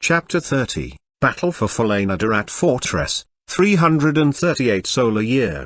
Chapter 30, Battle for Falena at Fortress, 338 solar year.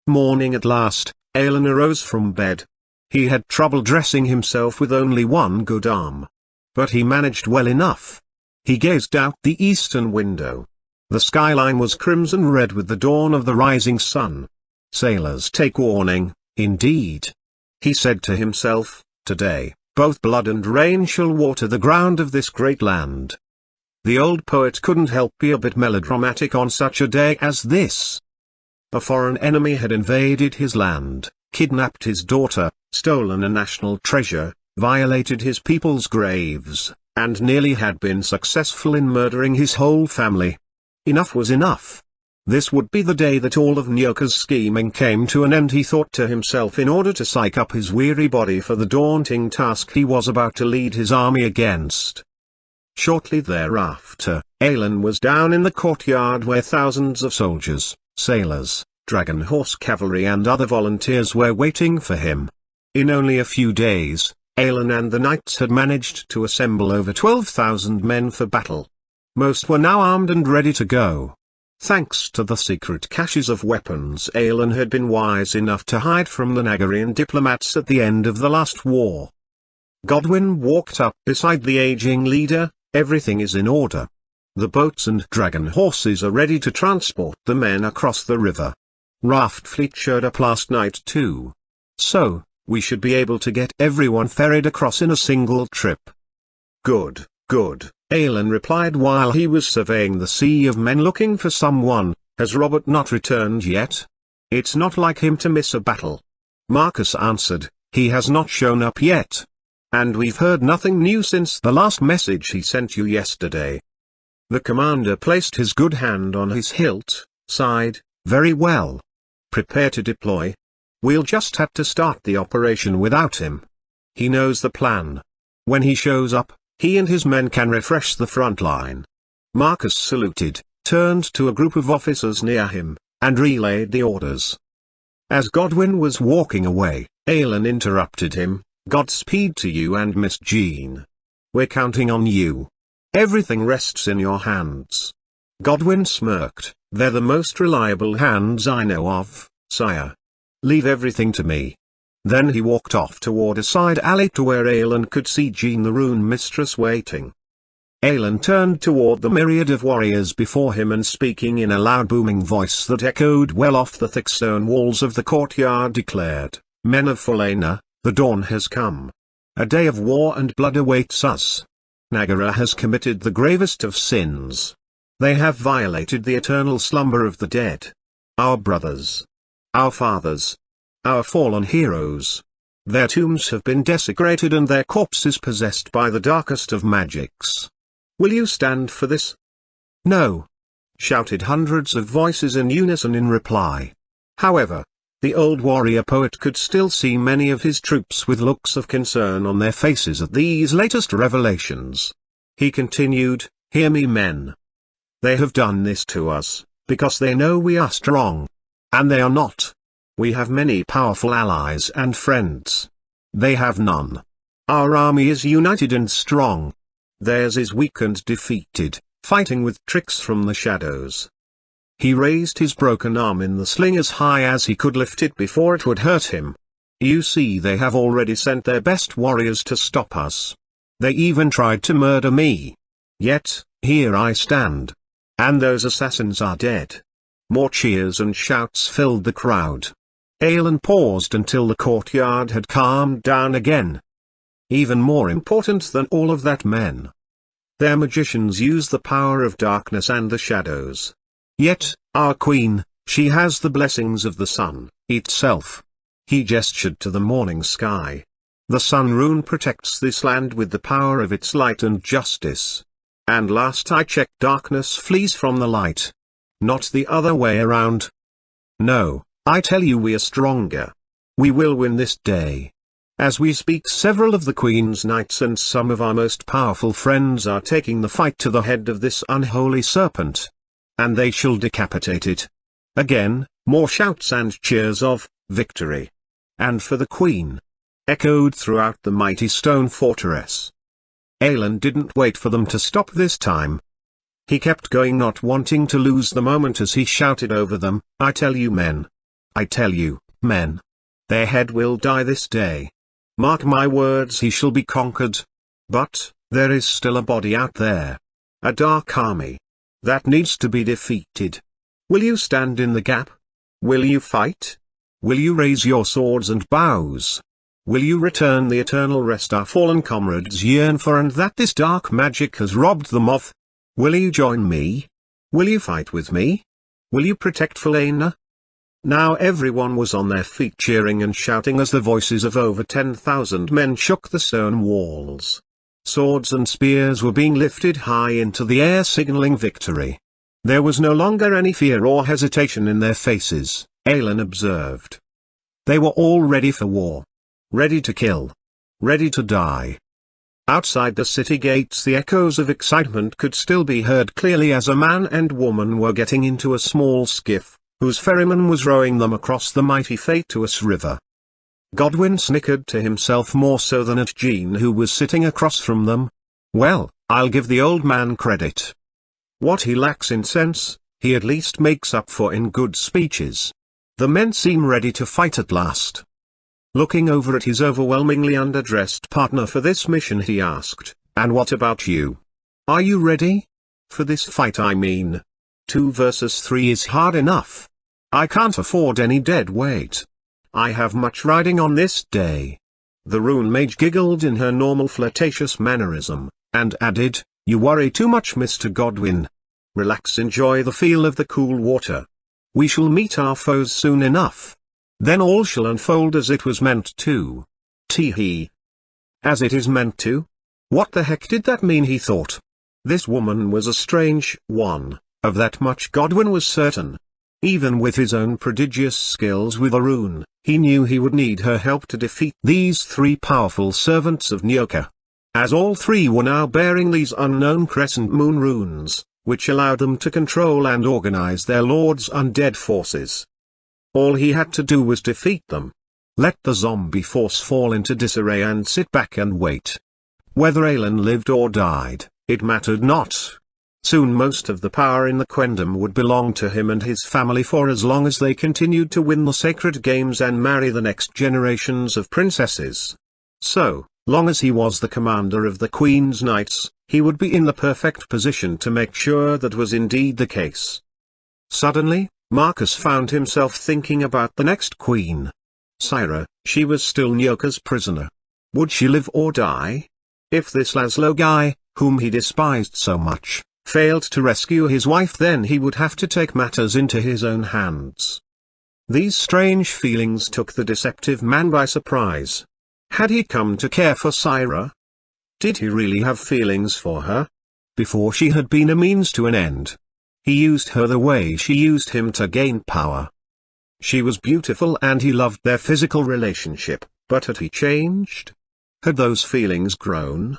Morning at last, Alan arose from bed. He had trouble dressing himself with only one good arm. But he managed well enough. He gazed out the eastern window. The skyline was crimson red with the dawn of the rising sun. Sailors take warning, indeed. He said to himself, today, both blood and rain shall water the ground of this great land. The old poet couldn't help be a bit melodramatic on such a day as this. A foreign enemy had invaded his land, kidnapped his daughter, stolen a national treasure, violated his people's graves, and nearly had been successful in murdering his whole family. Enough was enough. This would be the day that all of Nyoka's scheming came to an end, he thought to himself, in order to psych up his weary body for the daunting task he was about to lead his army against. Shortly thereafter, Alan was down in the courtyard where thousands of soldiers, sailors, dragon horse cavalry and other volunteers were waiting for him. In only a few days, Alan and the knights had managed to assemble over 12,000 men for battle. Most were now armed and ready to go. Thanks to the secret caches of weapons Alan had been wise enough to hide from the Nagarian diplomats at the end of the last war. Godwin walked up beside the aging leader. Everything is in order. The boats and dragon horses are ready to transport the men across the river. Raft fleet showed up last night too. So, we should be able to get everyone ferried across in a single trip. Good, good, Alan replied while he was surveying the sea of men looking for someone. Has Robert not returned yet? It's not like him to miss a battle. Marcus answered, he has not shown up yet. And we've heard nothing new since the last message he sent you yesterday. The commander placed his good hand on his hilt, sighed, very well. Prepare to deploy. We'll just have to start the operation without him. He knows the plan. When he shows up, he and his men can refresh the front line. Marcus saluted, turned to a group of officers near him, and relayed the orders. As Godwin was walking away, Alan interrupted him. Godspeed to you and Miss Jean. We're counting on you. Everything rests in your hands. Godwin smirked, they're the most reliable hands I know of, sire. Leave everything to me. Then he walked off toward a side alley to where Alan could see Jean the rune mistress waiting. Alan turned toward the myriad of warriors before him and speaking in a loud booming voice that echoed well off the thick stone walls of the courtyard declared, Men of Falena, the dawn has come. A day of war and blood awaits us. Nagara has committed the gravest of sins. They have violated the eternal slumber of the dead. Our brothers. Our fathers. Our fallen heroes. Their tombs have been desecrated and their corpses possessed by the darkest of magics. Will you stand for this? No. Shouted hundreds of voices in unison in reply. However, the old warrior poet could still see many of his troops with looks of concern on their faces at these latest revelations. He continued, hear me, men. They have done this to us, because they know we are strong. And they are not. We have many powerful allies and friends. They have none. Our army is united and strong. Theirs is weak and defeated, fighting with tricks from the shadows. He raised his broken arm in the sling as high as he could lift it before it would hurt him. You see, they have already sent their best warriors to stop us. They even tried to murder me. Yet, here I stand. And those assassins are dead. More cheers and shouts filled the crowd. Alan paused until the courtyard had calmed down again. Even more important than all of that, men. Their magicians use the power of darkness and the shadows. Yet, our queen, she has the blessings of the sun, itself. He gestured to the morning sky. The sun rune protects this land with the power of its light and justice. And last I checked, darkness flees from the light. Not the other way around. No, I tell you, we are stronger. We will win this day. As we speak, several of the Queen's knights and some of our most powerful friends are taking the fight to the head of this unholy serpent. And they shall decapitate it. Again, more shouts and cheers of victory. And for the Queen. Echoed throughout the mighty stone fortress. Alan didn't wait for them to stop this time. He kept going, not wanting to lose the moment, as he shouted over them, "I tell you, men. I tell you, men. Their head will die this day. Mark my words, he shall be conquered. But, there is still a body out there. A dark army. That needs to be defeated. Will you stand in the gap? Will you fight? Will you raise your swords and bows? Will you return the eternal rest our fallen comrades yearn for and that this dark magic has robbed them of? Will you join me? Will you fight with me? Will you protect Falena?" Now everyone was on their feet, cheering and shouting as the voices of over 10,000 men shook the stone walls. Swords and spears were being lifted high into the air, signaling victory. There was no longer any fear or hesitation in their faces, Alan observed. They were all ready for war. Ready to kill. Ready to die. Outside the city gates, the echoes of excitement could still be heard clearly as a man and woman were getting into a small skiff, whose ferryman was rowing them across the mighty Fatuous River. Godwin snickered to himself more so than at Jean, who was sitting across from them. Well, I'll give the old man credit. What he lacks in sense, he at least makes up for in good speeches. The men seem ready to fight at last. Looking over at his overwhelmingly underdressed partner for this mission, he asked, "And what about you? Are you ready? For this fight, I mean. 2 versus 3 is hard enough. I can't afford any dead weight. I have much riding on this day." The rune mage giggled in her normal flirtatious mannerism, and added, "You worry too much, Mr. Godwin. Relax, enjoy the feel of the cool water. We shall meet our foes soon enough. Then all shall unfold as it was meant to." Tee-hee. As it is meant to? What the heck did that mean, he thought. This woman was a strange one, of that much Godwin was certain. Even with his own prodigious skills with a rune, he knew he would need her help to defeat these 3 powerful servants of Nyoka. As all 3 were now bearing these unknown crescent moon runes, which allowed them to control and organize their lord's undead forces. All he had to do was defeat them. Let the zombie force fall into disarray and sit back and wait. Whether Alan lived or died, it mattered not. Soon most of the power in the Quendom would belong to him and his family for as long as they continued to win the sacred games and marry the next generations of princesses. So, long as he was the commander of the Queen's Knights, he would be in the perfect position to make sure that was indeed the case. Suddenly, Marcus found himself thinking about the next queen. Syra, she was still Nyoka's prisoner. Would she live or die? If this Laszlo guy, whom he despised so much, failed to rescue his wife, then he would have to take matters into his own hands. These strange feelings took the deceptive man by surprise. Had he come to care for Syra? Did he really have feelings for her? Before she had been a means to an end. He used her the way she used him to gain power. She was beautiful and he loved their physical relationship, but had he changed? Had those feelings grown?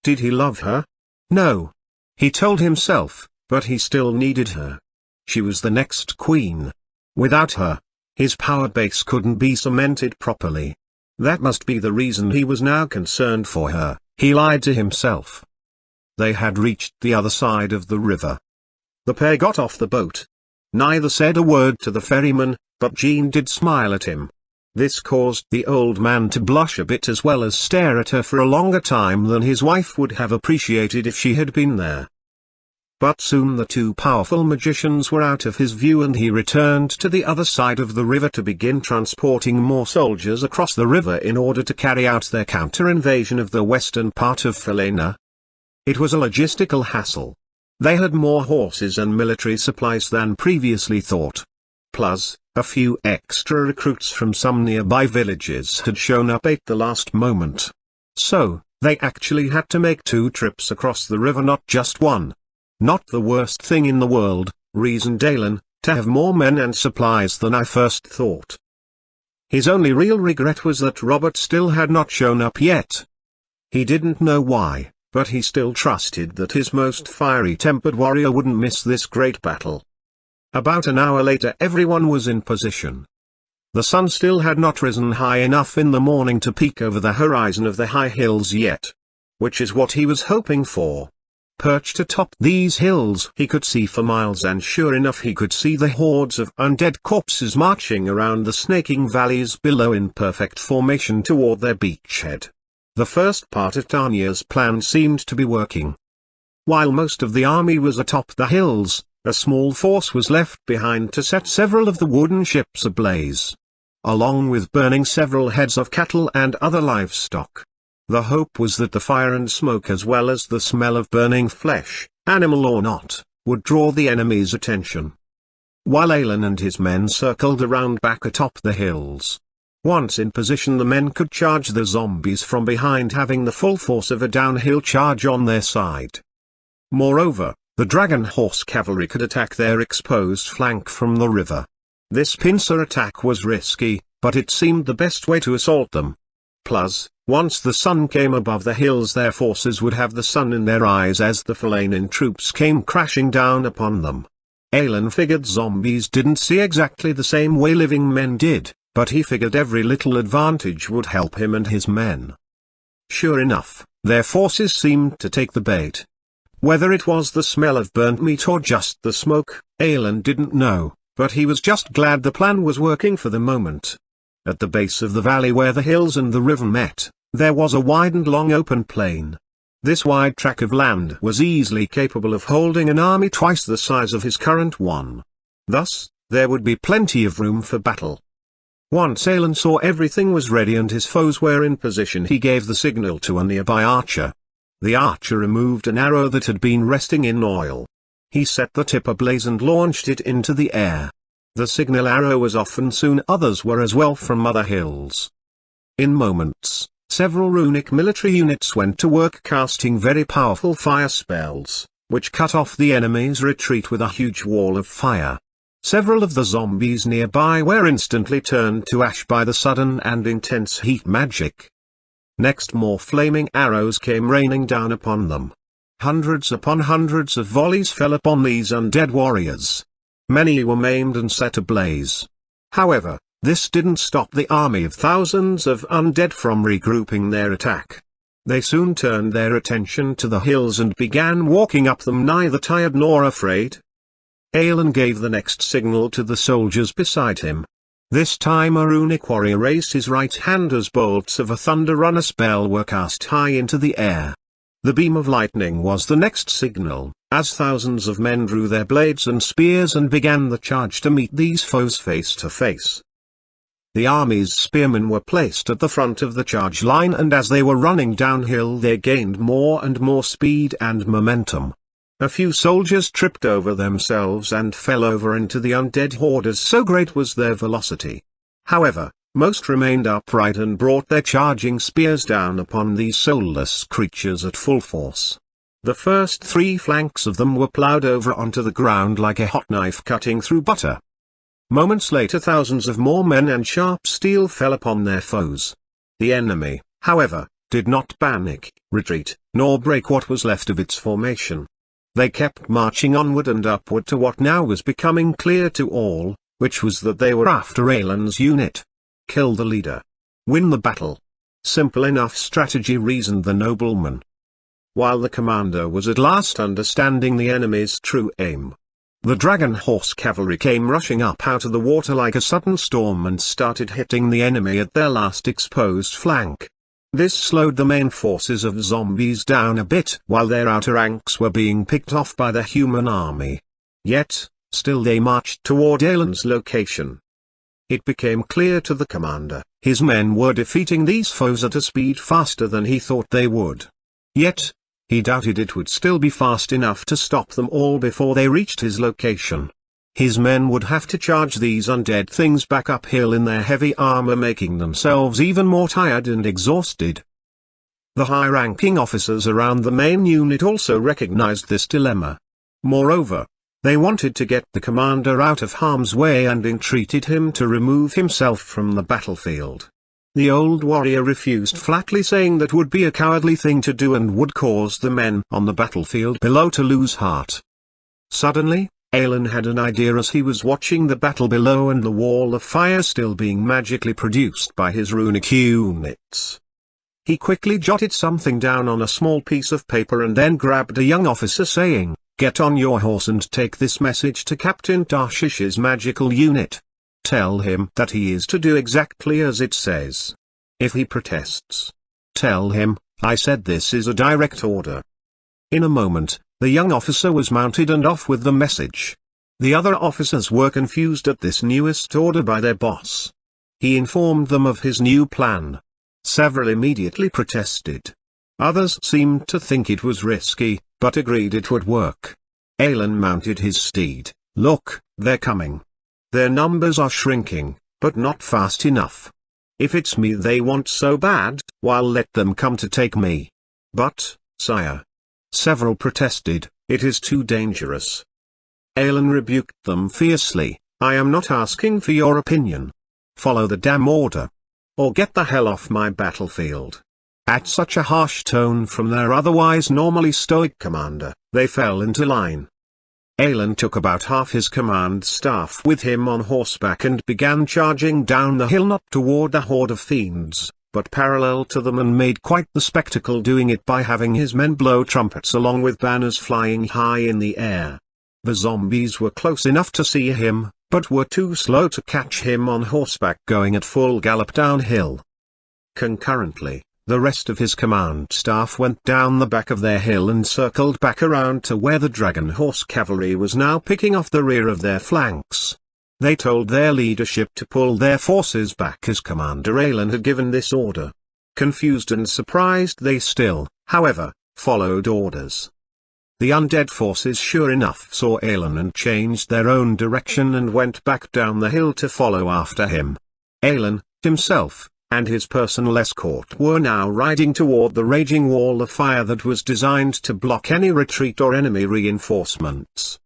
Did he love her? No. He told himself, but he still needed her. She was the next queen. Without her, his power base couldn't be cemented properly. That must be the reason he was now concerned for her, he lied to himself. They had reached the other side of the river. The pair got off the boat. Neither said a word to the ferryman, but Jean did smile at him. This caused the old man to blush a bit as well as stare at her for a longer time than his wife would have appreciated if she had been there. But soon the 2 powerful magicians were out of his view and he returned to the other side of the river to begin transporting more soldiers across the river in order to carry out their counter-invasion of the western part of Falena. It was a logistical hassle. They had more horses and military supplies than previously thought. Plus, a few extra recruits from some nearby villages had shown up at the last moment. So, they actually had to make 2 trips across the river, not just one. Not the worst thing in the world, reasoned Alan, to have more men and supplies than I first thought. His only real regret was that Robert still had not shown up yet. He didn't know why, but he still trusted that his most fiery-tempered warrior wouldn't miss this great battle. About an hour later everyone was in position. The sun still had not risen high enough in the morning to peek over the horizon of the high hills yet. which is what he was hoping for. Perched atop these hills he could see for miles, and sure enough he could see the hordes of undead corpses marching around the snaking valleys below in perfect formation toward their beachhead. The first part of Tanya's plan seemed to be working. While most of the army was atop the hills, a small force was left behind to set several of the wooden ships ablaze, along with burning several heads of cattle and other livestock. The hope was that the fire and smoke, as well as the smell of burning flesh, animal or not, would draw the enemy's attention. While Alan and his men circled around back atop the hills. Once in position, the men could charge the zombies from behind, having the full force of a downhill charge on their side. Moreover, the dragon horse cavalry could attack their exposed flank from the river. This pincer attack was risky, but it seemed the best way to assault them. Plus, once the sun came above the hills, their forces would have the sun in their eyes as the Falenan troops came crashing down upon them. Alan figured zombies didn't see exactly the same way living men did, but he figured every little advantage would help him and his men. Sure enough, their forces seemed to take the bait. Whether it was the smell of burnt meat or just the smoke, Alan didn't know, but he was just glad the plan was working for the moment. At the base of the valley where the hills and the river met, there was a wide and long open plain. This wide tract of land was easily capable of holding an army twice the size of his current one. Thus, there would be plenty of room for battle. Once Alan saw everything was ready and his foes were in position, he gave the signal to a nearby archer. The archer removed an arrow that had been resting in oil. He set the tip ablaze and launched it into the air. The signal arrow was off, and soon others were as well from other hills. In moments, several runic military units went to work casting very powerful fire spells, which cut off the enemy's retreat with a huge wall of fire. Several of the zombies nearby were instantly turned to ash by the sudden and intense heat magic. Next, more flaming arrows came raining down upon them. Hundreds upon hundreds of volleys fell upon these undead warriors. Many were maimed and set ablaze. However, this didn't stop the army of thousands of undead from regrouping their attack. They soon turned their attention to the hills and began walking up them, neither tired nor afraid. Alan gave the next signal to the soldiers beside him. This time a runic warrior raised his right hand as bolts of a thunder runner spell were cast high into the air. The beam of lightning was the next signal, as thousands of men drew their blades and spears and began the charge to meet these foes face to face. The army's spearmen were placed at the front of the charge line, and as they were running downhill they gained more and more speed and momentum. A few soldiers tripped over themselves and fell over into the undead hordes, so great was their velocity. However, most remained upright and brought their charging spears down upon these soulless creatures at full force. The first three flanks of them were plowed over onto the ground like a hot knife cutting through butter. Moments later, thousands of more men and sharp steel fell upon their foes. The enemy, however, did not panic, retreat, nor break what was left of its formation. They kept marching onward and upward to what now was becoming clear to all, which was that they were after Alan's unit. Kill the leader. Win the battle. Simple enough strategy, reasoned the nobleman. While the commander was at last understanding the enemy's true aim, the dragon horse cavalry came rushing up out of the water like a sudden storm and started hitting the enemy at their last exposed flank. This slowed the main forces of zombies down a bit while their outer ranks were being picked off by the human army. Yet, still they marched toward Alan's location. It became clear to the commander, his men were defeating these foes at a speed faster than he thought they would. Yet, he doubted it would still be fast enough to stop them all before they reached his location. His men would have to charge these undead things back uphill in their heavy armor, making themselves even more tired and exhausted. The high-ranking officers around the main unit also recognized this dilemma. Moreover, they wanted to get the commander out of harm's way and entreated him to remove himself from the battlefield. The old warrior refused flatly, saying that would be a cowardly thing to do and would cause the men on the battlefield below to lose heart. Suddenly, Alan had an idea as he was watching the battle below and the wall of fire still being magically produced by his runic units. He quickly jotted something down on a small piece of paper and then grabbed a young officer saying, "Get on your horse and take this message to Captain Tarshish's magical unit. Tell him that he is to do exactly as it says. If he protests, tell him, I said this is a direct order." In a moment, the young officer was mounted and off with the message. The other officers were confused at this newest order by their boss. He informed them of his new plan. Several immediately protested. Others seemed to think it was risky, but agreed it would work. Alan mounted his steed. "Look, they're coming. Their numbers are shrinking, but not fast enough. If it's me they want so bad, why let them come to take me?" "But, sire," several protested, "it is too dangerous." Alan rebuked them fiercely, "I am not asking for your opinion. Follow the damn order. Or get the hell off my battlefield." At such a harsh tone from their otherwise normally stoic commander, they fell into line. Alan took about half his command staff with him on horseback and began charging down the hill, not toward the horde of fiends, but parallel to them, and made quite the spectacle doing it by having his men blow trumpets along with banners flying high in the air. The zombies were close enough to see him, but were too slow to catch him on horseback going at full gallop downhill. Concurrently, the rest of his command staff went down the back of their hill and circled back around to where the dragon horse cavalry was now picking off the rear of their flanks. They told their leadership to pull their forces back as Commander Alan had given this order. Confused and surprised, they still, however, followed orders. The undead forces sure enough saw Alan and changed their own direction and went back down the hill to follow after him. Alan, himself, and his personal escort were now riding toward the raging wall of fire that was designed to block any retreat or enemy reinforcements.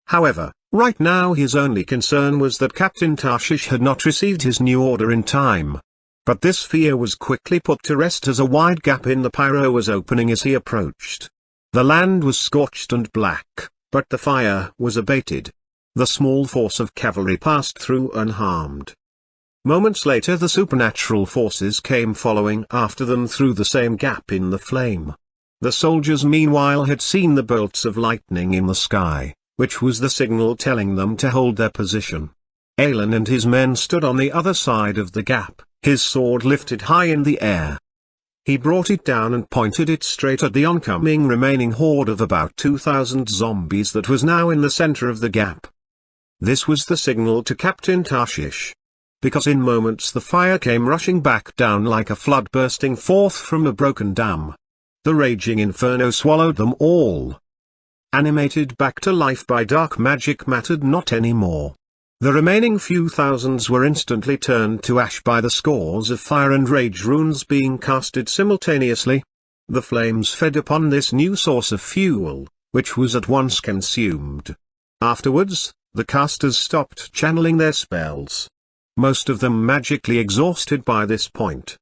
However, right now his only concern was that Captain Tarshish had not received his new order in time. But this fear was quickly put to rest as a wide gap in the pyro was opening as he approached. The land was scorched and black, but the fire was abated. The small force of cavalry passed through unharmed. Moments later the supernatural forces came following after them through the same gap in the flame. The soldiers meanwhile had seen the bolts of lightning in the sky, which was the signal telling them to hold their position. Alan and his men stood on the other side of the gap, his sword lifted high in the air. He brought it down and pointed it straight at the oncoming remaining horde of about 2,000 zombies that was now in the center of the gap. This was the signal to Captain Tarshish. Because in moments the fire came rushing back down like a flood bursting forth from a broken dam. The raging inferno swallowed them all. Animated back to life by dark magic mattered not anymore. The remaining few thousands were instantly turned to ash by the scores of fire and rage runes being casted simultaneously. The flames fed upon this new source of fuel, which was at once consumed. Afterwards, the casters stopped channeling their spells. Most of them magically exhausted by this point.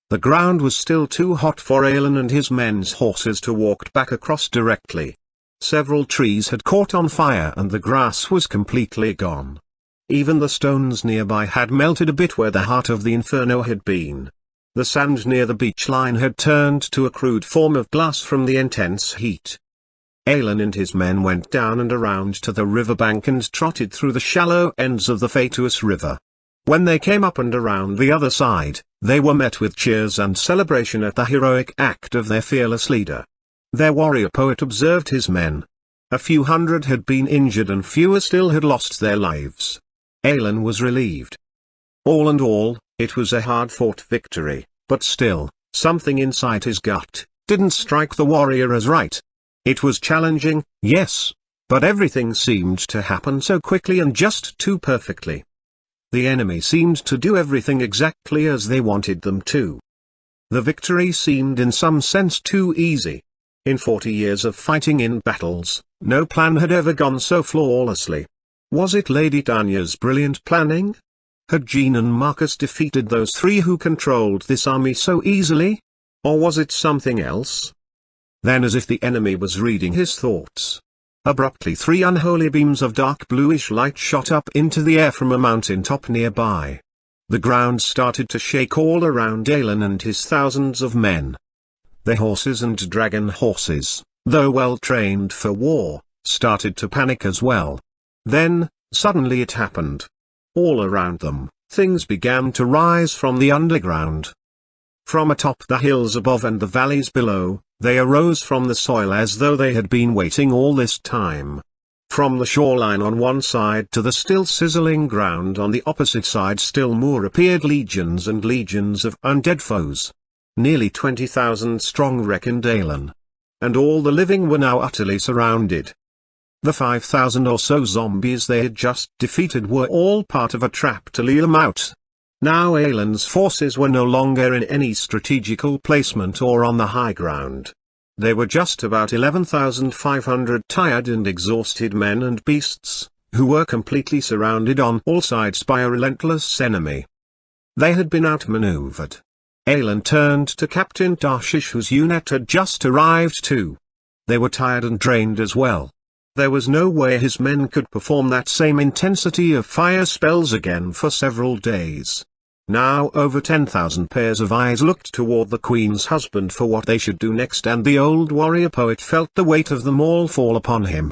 The ground was still too hot for Alan and his men's horses to walk back across directly. Several trees had caught on fire and the grass was completely gone. Even the stones nearby had melted a bit where the heart of the inferno had been. The sand near the beach line had turned to a crude form of glass from the intense heat. Alan and his men went down and around to the riverbank and trotted through the shallow ends of the fatuous river. When they came up and around the other side, they were met with cheers and celebration at the heroic act of their fearless leader. Their warrior poet observed his men. A few hundred had been injured and fewer still had lost their lives. Alan was relieved. All in all, it was a hard-fought victory, but still, something inside his gut didn't strike the warrior as right. It was challenging, yes, but everything seemed to happen so quickly and just too perfectly. The enemy seemed to do everything exactly as they wanted them to. The victory seemed in some sense too easy. In 40 years of fighting in battles, no plan had ever gone so flawlessly. Was it Lady Danya's brilliant planning? Had Jean and Marcus defeated those three who controlled this army so easily? Or was it something else? Then, as if the enemy was reading his thoughts, abruptly 3 unholy beams of dark bluish light shot up into the air from a mountain top nearby. The ground started to shake all around Alan and his thousands of men. The horses and dragon horses, though well trained for war, started to panic as well. Then, suddenly it happened. All around them, things began to rise from the underground. From atop the hills above and the valleys below, they arose from the soil as though they had been waiting all this time. From the shoreline on one side to the still sizzling ground on the opposite side still more appeared legions and legions of undead foes. Nearly 20,000 strong reckoned Alan. And all the living were now utterly surrounded. The 5,000 or so zombies they had just defeated were all part of a trap to lure them out. Now Alan's forces were no longer in any strategical placement or on the high ground. They were just about 11,500 tired and exhausted men and beasts, who were completely surrounded on all sides by a relentless enemy. They had been outmaneuvered. Alan turned to Captain Tarshish, whose unit had just arrived too. They were tired and drained as well. There was no way his men could perform that same intensity of fire spells again for several days. Now over 10,000 pairs of eyes looked toward the Queen's husband for what they should do next, and the old warrior poet felt the weight of them all fall upon him.